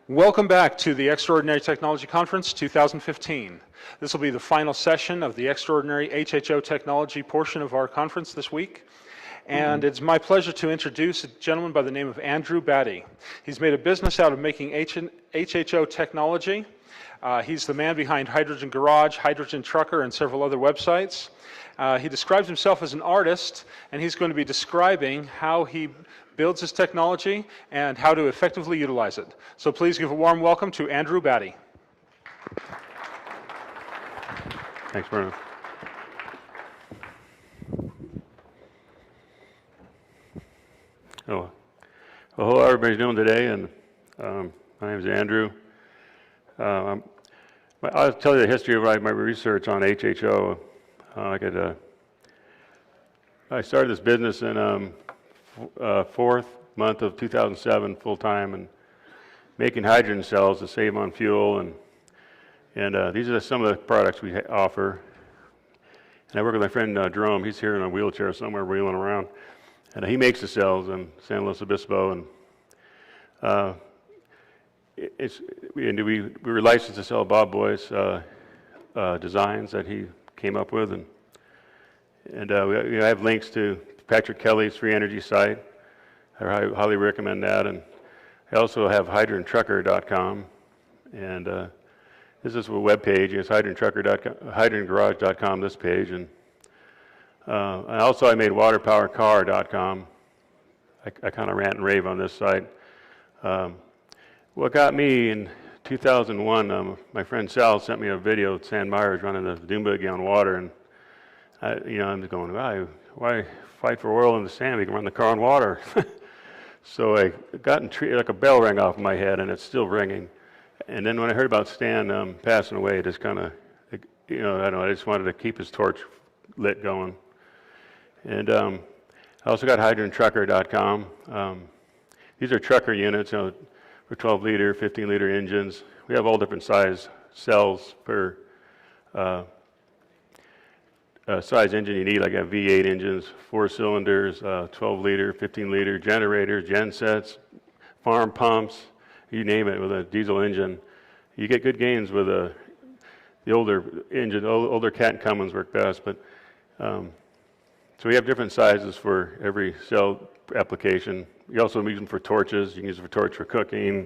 Welcome back to the Extraordinary Technology Conference 2015. This will be the final session of the Extraordinary HHO Technology portion of our conference this week. And it's my pleasure to introduce a gentleman by the name of Andrew Batty. He's made a business out of making HHO technology. He's the man behind HydrogenGarage, Hydrogen Trucker, and several other websites. He describes himself as an artist, and he's going to be describing how he builds his technology and how to effectively utilize it. So please give a warm welcome to Andrew Batty. Thanks, Bruno. Oh, well, hello, everybody's doing today, and my name is Andrew. I'll tell you the history of my research on HHO. I started this business in fourth month of 2007 full-time, and making hydrogen cells to save on fuel, and these are some of the products we offer. And I work with my friend Jerome. He's here in a wheelchair somewhere wheeling around, and he makes the cells in San Luis Obispo, and we were licensed to sell Bob Boyce designs that he came up with, and I have links to Patrick Kelly's free energy site. I highly recommend that. And I also have HydrogenTrucker.com, and this is a web page. It's HydrogenGarage.com, this page, and I made WaterPowerCar.com. I kind of rant and rave on this site. What got me in 2001, my friend Sal sent me a video of San Myers running a dune buggy on water, and I'm just going, why fight for oil in the sand? We can run the car on water. So I got like a bell rang off my head, and it's still ringing. And then when I heard about Stan passing away, it just kind of, I just wanted to keep his torch lit going. And I also got HydrogenTrucker.com. These are trucker units, for 12-liter, 15-liter engines. We have all different size cells per size engine you need. Like I have V8 engines, 4 cylinders, 12-liter, 15-liter generators, gensets, farm pumps, you name it. With a diesel engine, you get good gains with the older engine. Older Cat and Cummins work best, but so we have different sizes for every cell application. You also use them for torches. You can use it for torch for cooking.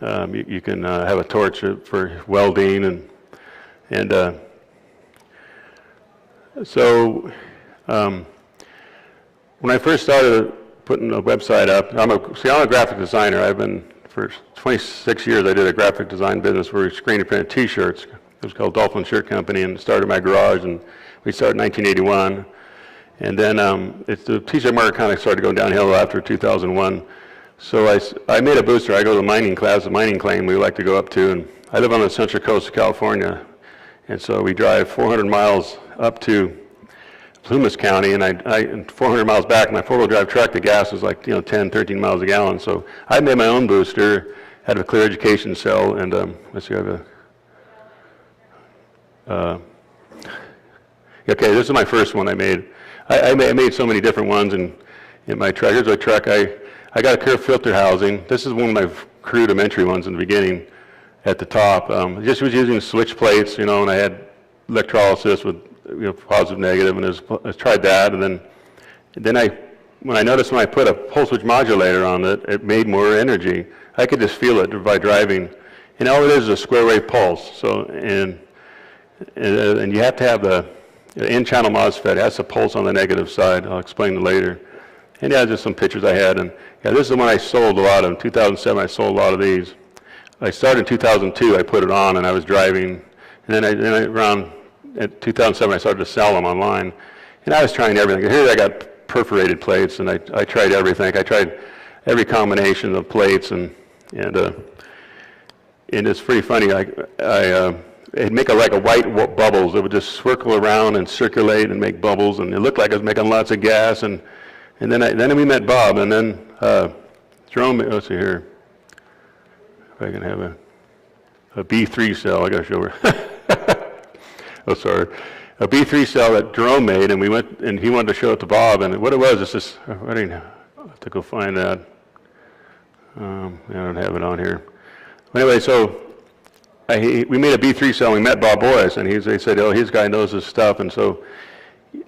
You can have a torch for welding, so when I first started putting a website up, I'm a graphic designer. I've been, for 26 years, I did a graphic design business where we screen and printed t-shirts. It was called Dolphin Shirt Company, and it started in my garage, and we started in 1981. And then the t-shirt market kind of started going downhill after 2001. So I made a booster. I go to the mining class, the mining claim we like to go up to, and I live on the central coast of California. And so we drive 400 miles up to Plumas County, and 400 miles back. My four-wheel drive truck, the gas was like 10, 13 miles a gallon. So I made my own booster, had a clear education cell, and let's see, I have a. Okay, this is my first one I made. I made so many different ones in my truck. Here's my truck. I got a curved filter housing. This is one of my crude rudimentary ones in the beginning. At the top, just was using switch plates, and I had electrolysis with positive, negative, and I tried that, and then when I noticed when I put a pulse switch modulator on it, it made more energy. I could just feel it by driving, and all it is a square wave pulse. So and you have to have the N-channel MOSFET. It has a pulse on the negative side. I'll explain it later. And just some pictures I had, and this is the one I sold a lot of. In 2007, I sold a lot of these. I started in 2002, I put it on, and I was driving, and then around 2007, I started to sell them online, and I was trying everything. Here I got perforated plates, and I tried everything. I tried every combination of plates, and it's pretty funny. It'd make like a white bubbles. It would just swirl around and circulate and make bubbles, and it looked like I was making lots of gas, and then we met Bob, and then Jerome, let's see here. I can have a B3 cell. I got to show her. Oh, sorry. A B3 cell that Jerome made, and we went, and he wanted to show it to Bob. And what it was is this. I have to go find that. I don't have it on here. Anyway, so we made a B3 cell, and we met Bob Boyce, and they said, oh, his guy knows his stuff. And so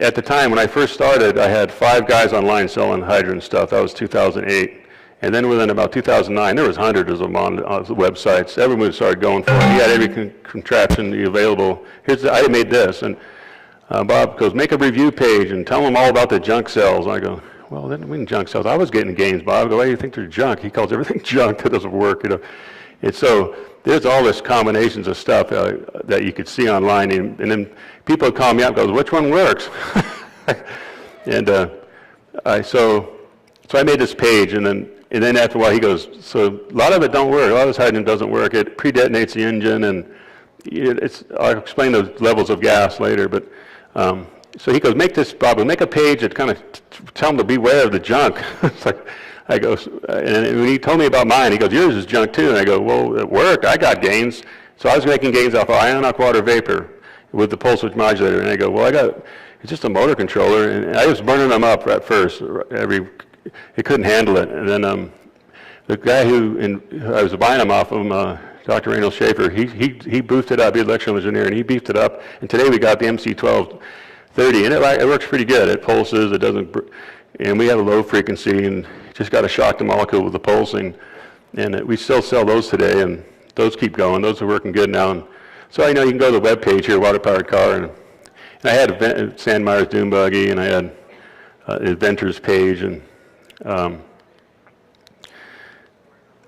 at the time when I first started, I had 5 guys online selling hydrogen stuff. That was 2008. And then within about 2009, there was hundreds of them on the websites. Everyone started going for it. He had every contraption available. I made this. And Bob goes, make a review page and tell them all about the junk cells. And I go, well, that mean junk cells. I was getting gains, Bob. I go, why do you think they're junk? He calls everything junk that doesn't work, you know. And so there's all this combinations of stuff that you could see online. And then people would call me up and goes, which one works? And so I made this page, and then after a while he goes, so a lot of it don't work. A lot of this hydrogen doesn't work. It pre-detonates the engine, and I'll explain the levels of gas later. But so he goes, make this, Bob, make a page that kind of tell them to beware of the junk. It's like, I go, and when he told me about mine, he goes, yours is junk too. And I go, well, it worked. I got gains. So I was making gains off of ionic water vapor with the pulse width modulator. And I go, well, it's just a motor controller. And I was burning them up at first. It couldn't handle it. And then the guy who I was buying them off of him, Dr. Randall Schaefer, he boosted up. He's an electrical engineer, and he beefed it up. And today we got the MC1230, and it works pretty good. It pulses. It doesn't. And we have a low frequency, and just got to shock the molecule with the pulsing. And we still sell those today, and those keep going. Those are working good now. And so I know you can go to the web page here, Water Powered Car, and I had a Sandmeyer's Dune Buggy, and I had Inventors page, and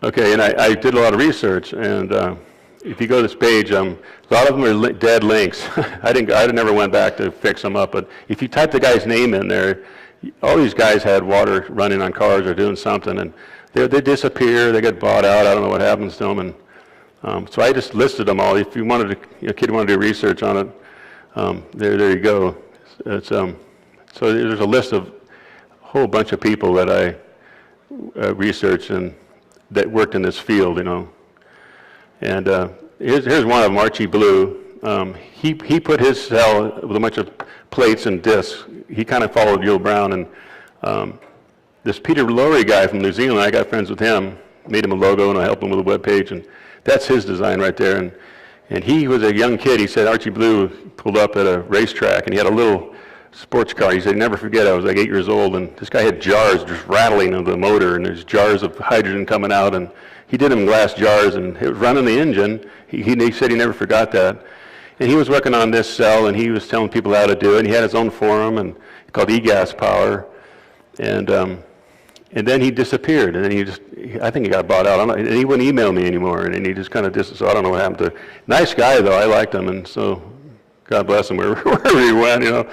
okay, and I did a lot of research, and if you go to this page, a lot of them are dead links. I never went back to fix them up, but if you type the guy's name in there, all these guys had water running on cars or doing something, and they disappear, they get bought out, I don't know what happens to them, and so I just listed them all. If you wanted to, kid wanted to do research on it, there you go. It's, so there's a list of a whole bunch of people that I researched and that worked in this field, you know. And here's one of them, Archie Blue. He put his cell with a bunch of plates and discs. He kind of followed Yul Brown, and this Peter Lowry guy from New Zealand, I got friends with him, made him a logo, and I helped him with a web page, and that's his design right there. And he was a young kid. He said Archie Blue pulled up at a racetrack, and he had a little sports car. He said, never forget, I was like 8 years old, and this guy had jars just rattling of the motor, and there's jars of hydrogen coming out, and he did them in glass jars, and it was running the engine. He said he never forgot that. And he was working on this cell, and he was telling people how to do it. And he had his own forum, and called eGas Power, and then he disappeared, and then I think he got bought out. And he wouldn't email me anymore, and he just kind of so I don't know what happened to him. Nice guy, though. I liked him, and so God bless him wherever he went, you know.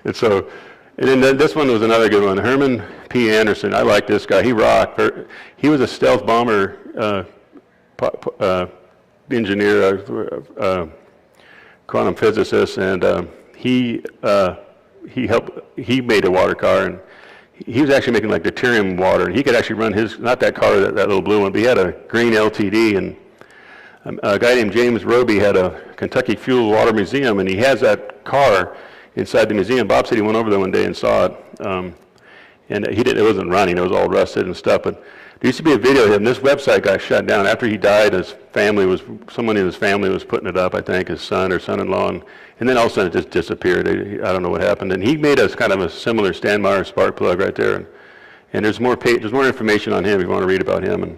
And so, and then this one was another good one. Herman P. Anderson. I like this guy. He rocked. He was a stealth bomber engineer, quantum physicist, and he made a water car, and he was actually making like deuterium water, and he could actually run not that car, that little blue one, but he had a green LTD, and a guy named James Roby had a Kentucky Fuel Water Museum, and he has that car inside the museum. Bob said he went over there one day and saw it, and it wasn't running, it was all rusted and stuff, but there used to be a video of him. This website got shut down. After he died, someone in his family was putting it up, I think, his son or son-in-law, and then all of a sudden it just disappeared. I don't know what happened. And he made us kind of a similar Stanmeyer spark plug right there. And there's more information on him if you want to read about him.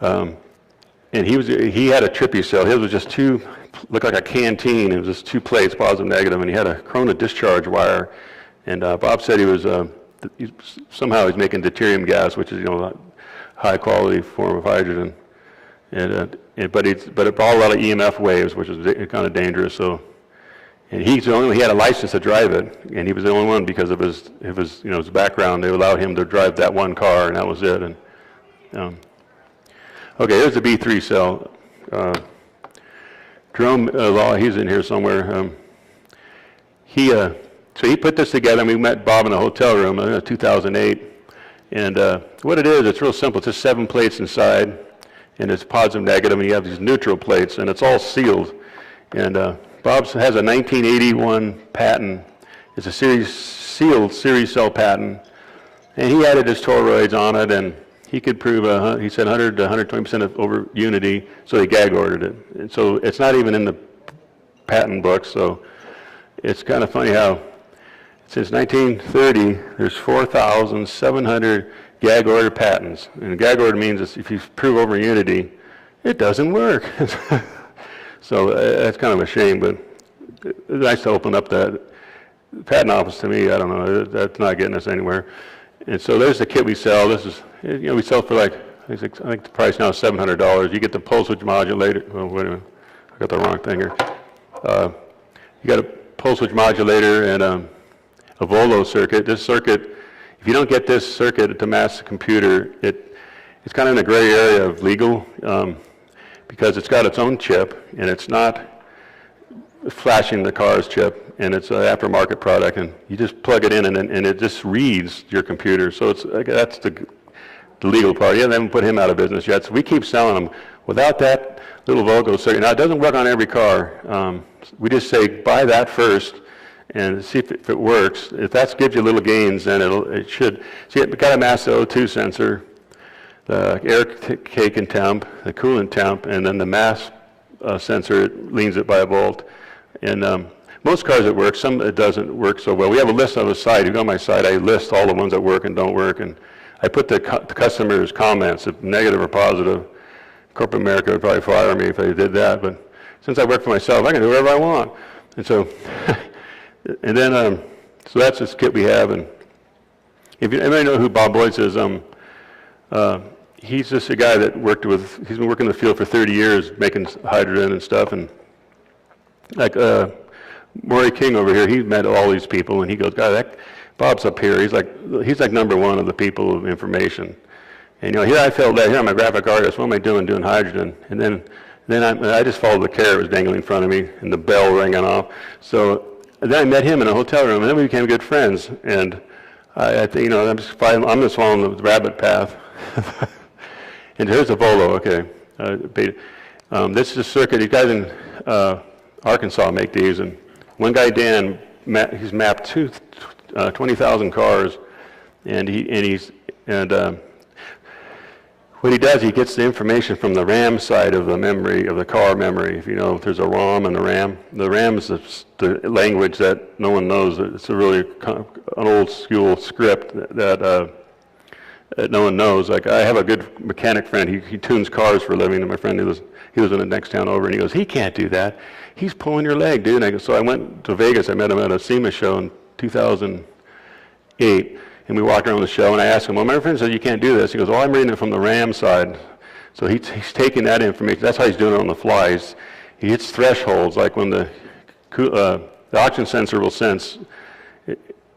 And he had a trippy cell. His was just looked like a canteen. It was just 2 plates, positive, negative, and he had a corona discharge wire. And Bob said somehow he's making deuterium gas, which is a high quality form of hydrogen, but it brought a lot of EMF waves, which is kind of dangerous. So, and he had a license to drive it, and he was the only one because of his background. They allowed him to drive that one car, and that was it. And okay, here's the B3 cell. Jerome Law, he's in here somewhere. So he put this together, and we met Bob in a hotel room in 2008. And what it is, it's real simple. It's just 7 plates inside, and it's positive, negative, and you have these neutral plates, and it's all sealed. And Bob has a 1981 patent. It's a sealed series cell patent. And he added his toroids on it, and he could prove, he said 100 to 120% over unity, so he gag ordered it. And so it's not even in the patent book, so it's kind of funny how since 1930, there's 4,700 gag order patents. And gag order means if you prove over unity, it doesn't work. So that's kind of a shame, but it's nice to open up that patent office to me. I don't know, that's not getting us anywhere. And so there's the kit we sell. This is, we sell for like, I think the price now is $700. You get the pulse width modulator. Oh, wait a minute, I got the wrong thing here. You got a pulse width modulator and a Volo circuit. This circuit, if you don't get this circuit to match the computer, it's kind of in a gray area of legal because it's got its own chip and it's not flashing the car's chip, and it's an aftermarket product, and you just plug it in and it just reads your computer. So that's the legal part. Yeah, they haven't put him out of business yet. So we keep selling them. Without that little Volo circuit, now it doesn't work on every car. We just say buy that first and see if it works. If that gives you little gains, then it should. See, it's got a mass O2 sensor, the air cake and temp, the coolant temp, and then the mass sensor, it leans it by a volt. And most cars it works, some it doesn't work so well. We have a list on the site. If you go on my site, I list all the ones that work and don't work, and I put the customer's comments, if negative or positive. Corporate America would probably fire me if I did that, but since I work for myself, I can do whatever I want. And so, and then, so that's this kit we have. And if you anybody know who Bob Boyce is, he's just a guy that he's been working in the field for 30 years, making hydrogen and stuff. And like Maury King over here, he's met all these people, and he goes, God, that Bob's up here. He's like number one of the people of information. And here I felt that, here I'm a graphic artist, what am I doing hydrogen? And then I just followed the carrot that was dangling in front of me, and the bell ringing off. So then I met him in a hotel room, and then we became good friends. And I think, I'm just following the rabbit path. And here's a Volo, okay. This is a circuit. These guys in Arkansas make these, and one guy, Dan, he's mapped 20,000 cars, and what he does, he gets the information from the RAM side of the memory, of the car memory. If if there's a ROM and the RAM. The RAM is the language that no one knows. It's a really an old school script that no one knows. Like, I have a good mechanic friend. He tunes cars for a living, and my friend, he was in the next town over, and he goes, he can't do that. He's pulling your leg, dude. And I go, so I went to Vegas. I met him at a SEMA show in 2008. And we walked around the show, and I asked him, well, my friend says you can't do this. He goes, well, I'm reading it from the RAM side. So he's taking that information. That's how he's doing it on the fly. He hits thresholds, like when the oxygen sensor will sense.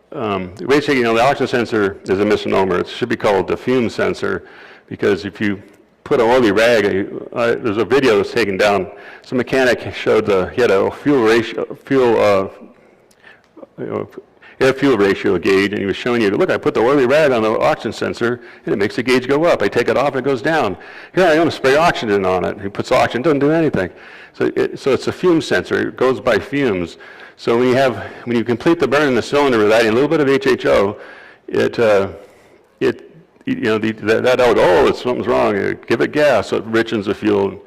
Basically, the oxygen sensor is a misnomer. It should be called the fume sensor, because if you put an oily rag, there's a video that's taken down. Some mechanic showed he had a air-fuel ratio gauge, and he was showing you, look, I put the oily rag on the oxygen sensor, and it makes the gauge go up. I take it off, and it goes down. Here I want to spray oxygen on it. He puts oxygen, doesn't do anything. So it's a fume sensor. It goes by fumes. So when you complete the burn in the cylinder with adding a little bit of HHO, that will go, something's wrong. Give it gas, so it richens the fuel.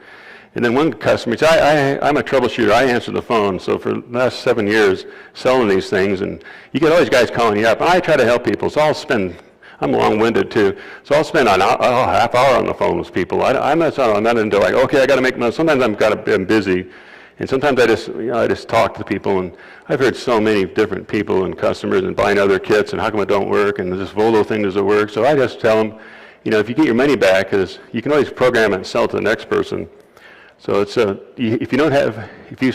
And then one customer said, I'm a troubleshooter. I answer the phone. So for the last 7 years, selling these things, and you get all these guys calling you up. And I try to help people, so I'm long-winded too. So I'll spend a half hour on the phone with people. I'm not into like, okay, I got to make money. Sometimes I'm busy, and sometimes I just talk to people. And I've heard so many different people and customers and buying other kits, and how come it don't work? And this Volo thing doesn't work. So I just tell them, if you get your money back, because you can always program it and sell it to the next person. So it's if you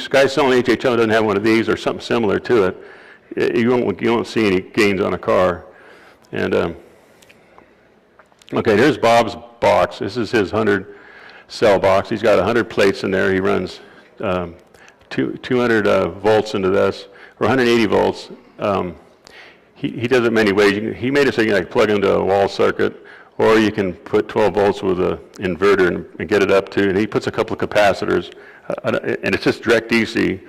guys selling HHO doesn't have one of these or something similar to it, you won't see any gains on a car. And okay, here's Bob's box. This is his 100 cell box. He's got 100 plates in there. He runs 200 volts into this, or 180 volts. He does it many ways. He made it so you can plug into a wall circuit, or you can put 12 volts with an inverter and get it up to, and he puts a couple of capacitors, and it's just direct DC,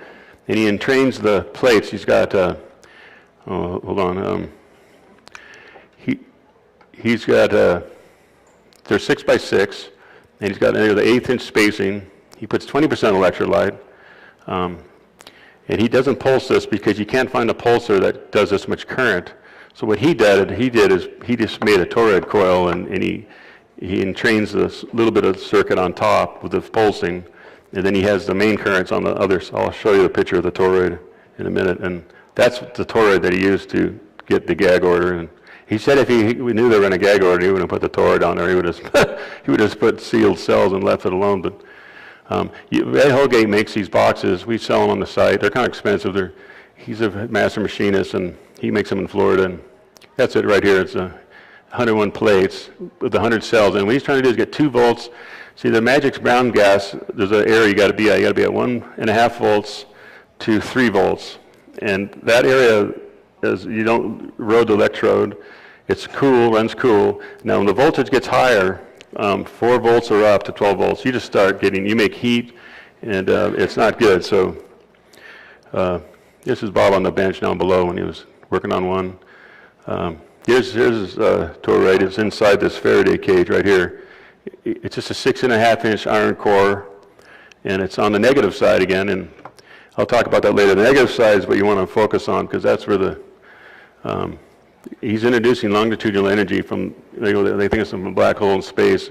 and he entrains the plates. He's got, hold on, he's got they're 6 by 6, and he's got the 1/8 inch spacing. He puts 20% electrolyte. And he doesn't pulse this because you can't find a pulser that does this much current. So what he did is he just made a toroid coil, and he entrains this little bit of circuit on top with the pulsing, and then he has the main currents on the other. I'll show you the picture of the toroid in a minute, and that's the toroid that he used to get the gag order. And he said if we knew they were in a gag order, he wouldn't have put the toroid on there. He would just put sealed cells and left it alone. But Ed Holgate makes these boxes. We sell them on the site. They're kind of expensive. He's a master machinist, and he makes them in Florida. And that's it right here. It's 101 plates with 100 cells. And what he's trying to do is get 2 volts. See, the magic's brown gas, there's an area you got to be at. You got to be at 1.5 volts to 3 volts. And that area is, you don't erode the electrode. It's cool, runs cool. Now, when the voltage gets higher, 4 volts or up to 12 volts, you just start getting, you make heat, and it's not good. So this is Bob on the bench down below when he was working on one. Here's his toroid. It's inside this Faraday cage right here. It's just a 6.5 inch iron core, and it's on the negative side again, and I'll talk about that later. The negative side is what you want to focus on, because that's where he's introducing longitudinal energy from, they think it's from a black hole in space.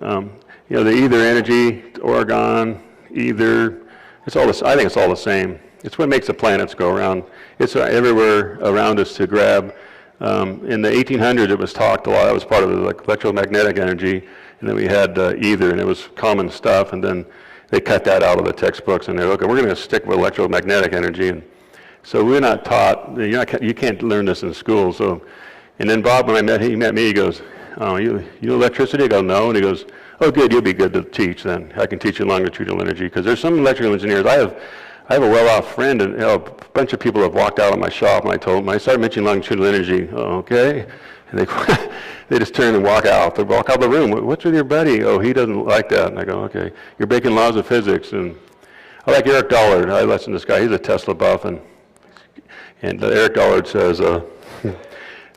The ether energy, Oregon, ether, it's all this. I think it's all the same. It's what makes the planets go around. It's everywhere around us to grab. In the 1800s, it was talked a lot. That was part of the electromagnetic energy, and then we had ether, and it was common stuff. And then they cut that out of the textbooks, and they're okay, we're going to stick with electromagnetic energy. And so we're not taught. You can't learn this in school. So, and then Bob, when he met me, he goes, "Oh, you know electricity?" I go, "No." And he goes, "Oh, good. You'll be good to teach then. I can teach you longitudinal energy, because there's some electrical engineers. I have a well-off friend, and a bunch of people have walked out of my shop, and I told them, I started mentioning longitudinal energy. "Oh, okay." And they just turn and walk out. They walk out of the room. "What's with your buddy?" "Oh, he doesn't like that." And I go, "Okay, you're breaking laws of physics." And I like Eric Dollard. I listen to this guy. He's a Tesla buff, and Eric Dollard says,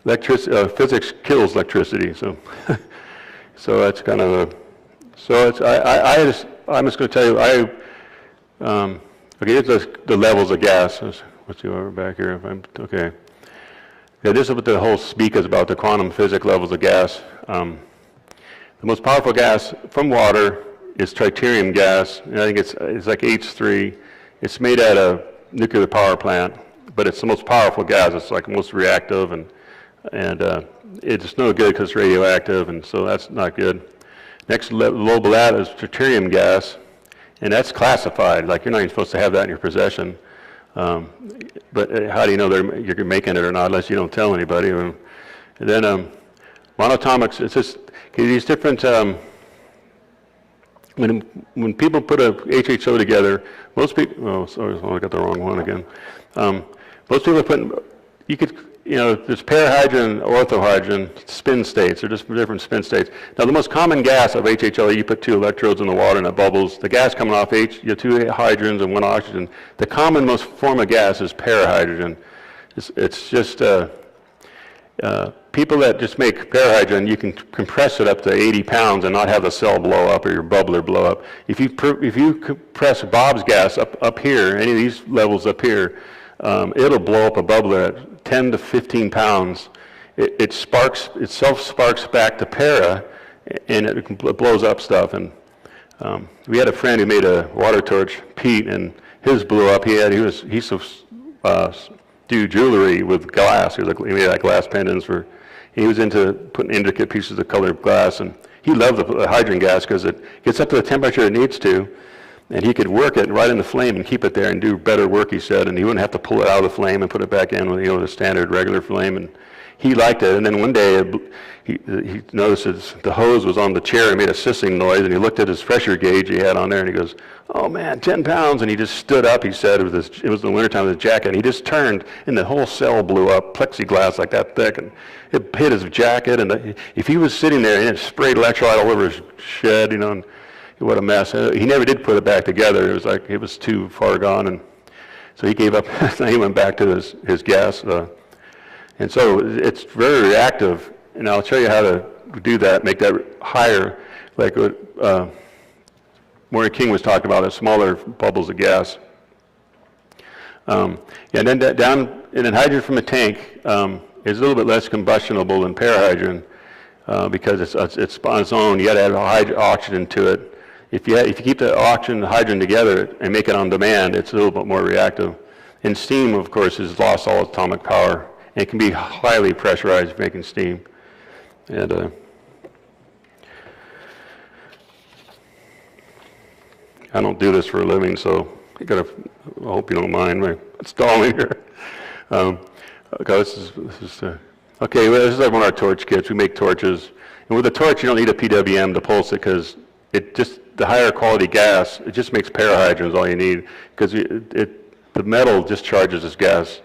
physics kills electricity. So, so that's kind of I'm just going to tell you, okay, here's the levels of gas. Let's see over back here. Okay. Yeah, this is what the whole speak is about, the quantum physics levels of gas. The most powerful gas from water is tritium gas. And I think it's like H3. It's made at a nuclear power plant, but it's the most powerful gas. It's like most reactive, and it's no good because it's radioactive, and so that's not good. Next level below that is tritium gas, and that's classified. Like, you're not even supposed to have that in your possession. But how do you know you're making it or not unless you don't tell anybody? And then monatomics, it's just these different, when people put a HHO together, most people, oh, sorry, I got the wrong one again. Most people put, there's parahydrogen, orthohydrogen, spin states. They're just different spin states. Now, the most common gas of HHO, you put 2 electrodes in the water and it bubbles. The gas coming off you have 2 hydrogens and 1 oxygen. The common most form of gas is parahydrogen. It's just people that just make parahydrogen, you can compress it up to 80 pounds and not have the cell blow up or your bubbler blow up. If you compress Bob's gas up here, any of these levels up here, it'll blow up a bubbler at 10 to 15 pounds. It self-sparks back to para, and it blows up stuff. And we had a friend who made a water torch, Pete, and his blew up. He used to do jewelry with glass. He made like glass pendants he was into putting intricate pieces of colored glass, and he loved the hydrogen gas because it gets up to the temperature it needs to. And he could work it right in the flame and keep it there and do better work, he said, and he wouldn't have to pull it out of the flame and put it back in with the standard regular flame. And he liked it. And then one day he noticed the hose was on the chair and made a sissing noise, and he looked at his pressure gauge he had on there, and he goes, "Oh man, 10 pounds. And he just stood up, he said, it was in the wintertime with his jacket, and he just turned, and the whole cell blew up, plexiglass like that thick, and it hit his jacket. And if he was sitting there, and it sprayed electrolyte all over his shed, and what a mess. He never did put it back together. It was like it was too far gone, and so he gave up. He went back to his gas. And so it's very reactive, and I'll show you how to do that, make that higher, like what Maureen King was talking about, smaller bubbles of gas. And then and then hydrogen from a tank is a little bit less combustionable than parahydrogen because it's on its own. You got to add oxygen to it. If you keep the oxygen and hydrogen together and make it on demand, it's a little bit more reactive. And steam, of course, has lost all atomic power. And it can be highly pressurized making steam. And I don't do this for a living, so I hope you don't mind my stalling here. Okay, this is okay. Well, this is like one of our torch kits. We make torches, and with a torch, you don't need a PWM to pulse it because the higher quality gas, it just makes parahydrons all you need because the metal discharges as gas.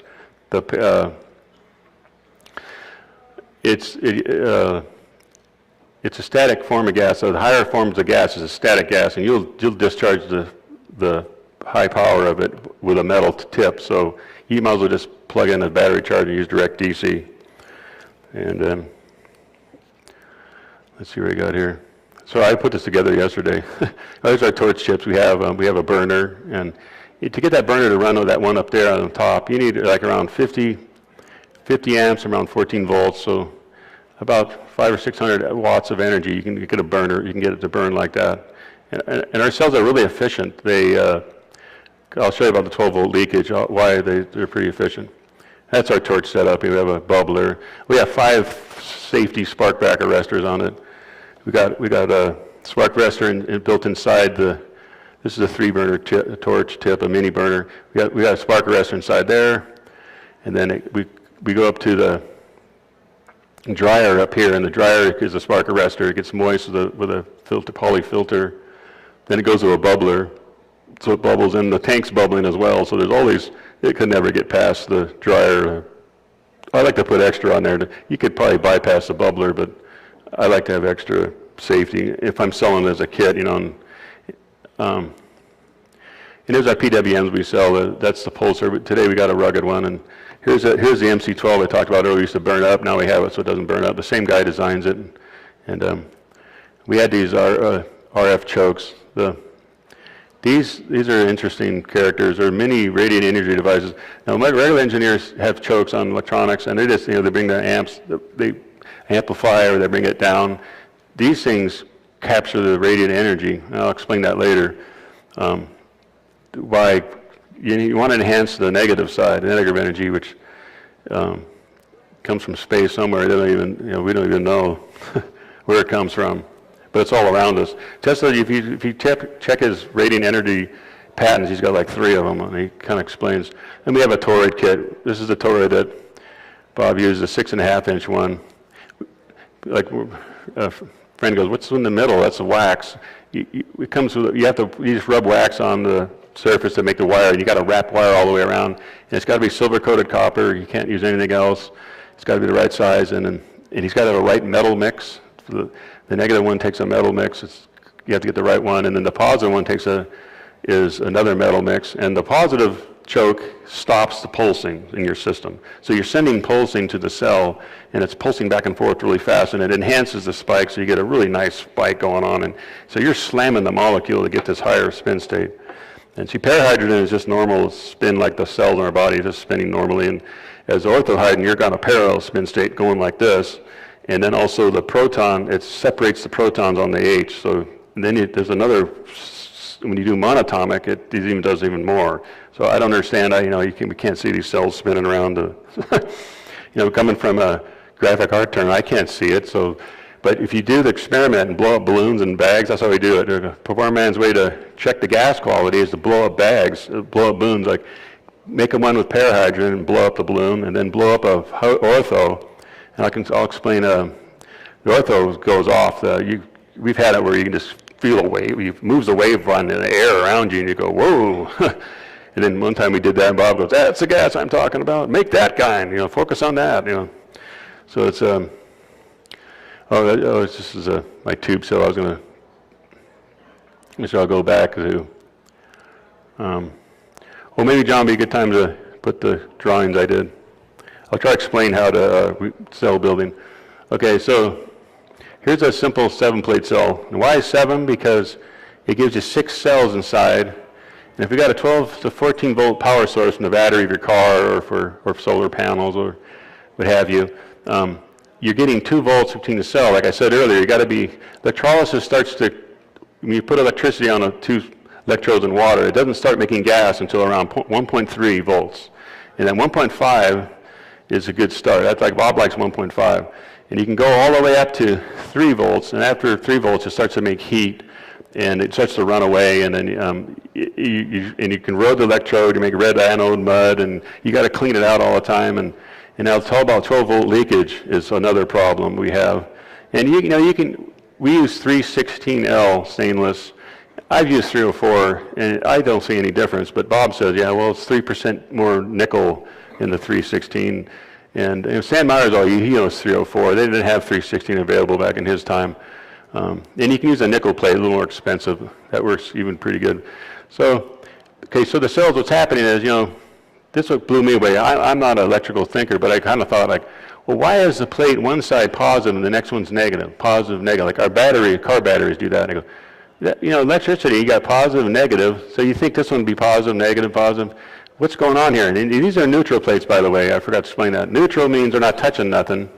It's a static form of gas. So the higher forms of gas is a static gas, and you'll discharge the high power of it with a metal tip. So you might as well just plug in a battery charger and use direct DC. And let's see what I got here. So I put this together yesterday. Those are our torch chips. We have a burner, and to get that burner to run with that one up there on the top, you need like around 50 amps, around 14 volts. So about 500 or 600 watts of energy. You can get a burner. You can get it to burn like that. And our cells are really efficient. I'll show you about the 12-volt leakage. Why they're pretty efficient. That's our torch setup. We have a bubbler. We have 5 safety spark back arresters on it. We got a spark arrestor built inside this is a 3-burner torch tip, a mini burner. We got a spark arrestor inside there, and then we go up to the dryer up here, and the dryer is a spark arrestor. It gets moist with a poly filter. Then it goes to a bubbler, so it bubbles, and the tank's bubbling as well. So there's all these. It could never get past the dryer. I like to put extra on there. You could probably bypass the bubbler, but I like to have extra safety if I'm selling it as a kit, And there's our PWMs we sell. That's the pulsar. But today we got a rugged one, and here's the MC12 I talked about earlier. We used to burn up. Now we have it so it doesn't burn up. The same guy designs it, and we had these RF chokes. These are interesting characters. They're mini radiant energy devices. Now, my regular engineers have chokes on electronics, and they just they bring the amps, they amplify or they bring it down. These things capture the radiant energy, and I'll explain that later. Why you want to enhance the negative side, the negative energy, which comes from space somewhere. They don't even, we don't even know where it comes from, but it's all around us. Tesla, if you check his radiant energy patents, he's got like 3 of them, and he kind of explains. And we have a toroid kit. This is the toroid that Bob used, a 6.5-inch one. Like a friend goes, "What's in the middle?" That's the wax. It comes with, you just rub wax on the surface to make the wire. You got to wrap wire all the way around, and it's got to be silver-coated copper. You can't use anything else. It's got to be the right size, and he's got to have a right metal mix. The negative one takes a metal mix. You have to get the right one, and then the positive one is another metal mix, and the positive choke stops the pulsing in your system. So you're sending pulsing to the cell, and it's pulsing back and forth really fast, and it enhances the spike, so you get a really nice spike going on. And so you're slamming the molecule to get this higher spin state. And see, parahydrogen is just normal spin like the cells in our body, just spinning normally. And as orthohydrogen, you're got a parallel spin state going like this. And then also the proton, it separates the protons on the H. So then there's another, when you do monatomic, it even does even more. So I don't understand, we can't see these cells spinning around. Coming from a graphic art term, I can't see it. So, but if you do the experiment and blow up balloons and bags, that's how we do it. A poor man's way to check the gas quality is to blow up bags, blow up balloons. Like make a one with parahydrogen and blow up the balloon, and then blow up a ortho. And I'll explain. The ortho goes off. We've had it where you can just feel a wave. It moves the wave in the air around you, and you go, whoa. And then one time we did that, and Bob goes, "That's the gas I'm talking about. Make that kind. Focus on that." So it's this is my tube. So I was gonna. So I'll go back to. Well, maybe John would be a good time to put the drawings I did. I'll try to explain how to cell building. Okay, so here's a simple 7-plate cell. And why 7? Because it gives you 6 cells inside. And if you got a 12 to 14 volt power source from the battery of your car or solar panels or what have you, you're getting 2 volts between the cell. Like I said earlier, you got to be, electrolysis starts to, when you put electricity on 2 electrodes in water, it doesn't start making gas until around 1.3 volts. And then 1.5 is a good start. That's like Bob likes 1.5. And you can go all the way up to 3 volts, and after 3 volts it starts to make heat, and it starts to run away, and then you can road the electrode, you make red anode mud, and you got to clean it out all the time. And now tell about 12 volt leakage is another problem we have. And we use 316L stainless. I've used 304, and I don't see any difference, but Bob says, yeah, well, it's 3% more nickel in the 316. And Sam Myers, he knows 304. They didn't have 316 available back in his time. And you can use a nickel plate, a little more expensive. That works even pretty good. So, okay, so the cells, what's happening is, this what blew me away. I'm not an electrical thinker, but I kind of thought like, well, why is the plate one side positive and the next one's negative? Positive, negative. Like our car batteries do that. And I go, electricity, you got positive and negative, so you think this one would be positive, negative, positive. What's going on here? And these are neutral plates, by the way. I forgot to explain that. Neutral means they're not touching nothing.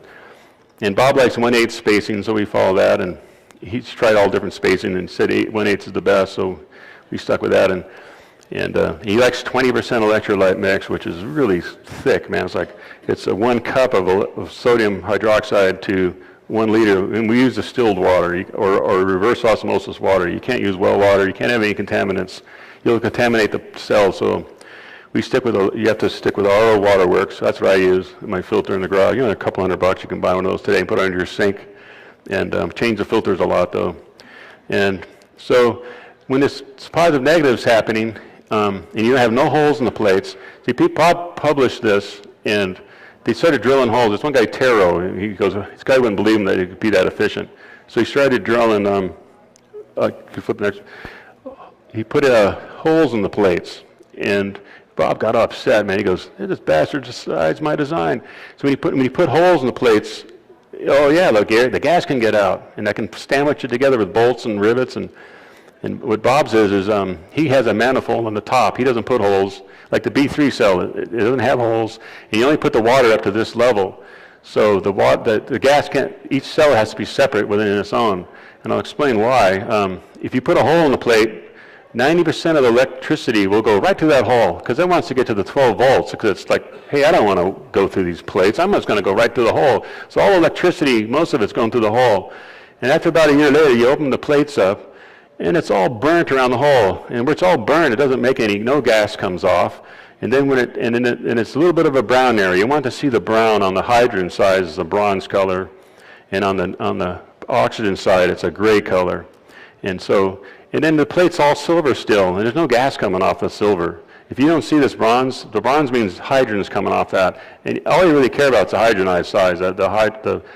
And Bob likes 1/8 spacing, so we follow that. And he's tried all different spacing and said 1/8 is the best, so we stuck with that. And he likes 20% electrolyte mix, which is really thick, man. It's a 1 cup of sodium hydroxide to 1 liter, and we use distilled water or reverse osmosis water. You can't use well water. You can't have any contaminants. You'll contaminate the cells. So you have to stick with RO Waterworks. That's what I use. My filter in the garage. A couple $100 you can buy one of those today and put it under your sink, and change the filters a lot though. And so when this positive negative is happening, and you have no holes in the plates. See, Bob published this, and they started drilling holes. This one guy, Taro, he goes, this guy wouldn't believe him that it could be that efficient. So he started drilling, flip the next, he put holes in the plates, and Bob got upset, man. He goes, this bastard decides my design. So when he put holes in the plates, oh yeah, look, Gary, the gas can get out, and I can sandwich it together with bolts and rivets. And what Bob says is he has a manifold on the top. He doesn't put holes. Like the B3 cell, it doesn't have holes. And you only put the water up to this level. So the gas can't, each cell has to be separate within its own. And I'll explain why. If you put a hole in the plate, 90% of the electricity will go right to that hole, because it wants to get to the 12 volts, because it's like, hey, I don't want to go through these plates. I'm just going to go right to the hole. So all electricity, most of it's going through the hole. And after about a year later, you open the plates up, and it's all burnt around the hole. And where it's all burned, it doesn't make no gas comes off. And then it's a little bit of a brown area. You want to see the brown on the hydrogen side is a bronze color, and on the oxygen side it's a gray color. And then the plate's all silver still, and there's no gas coming off the silver. If you don't see this bronze, the bronze means hydrogen is coming off that. And all you really care about is the hydrogenized size. The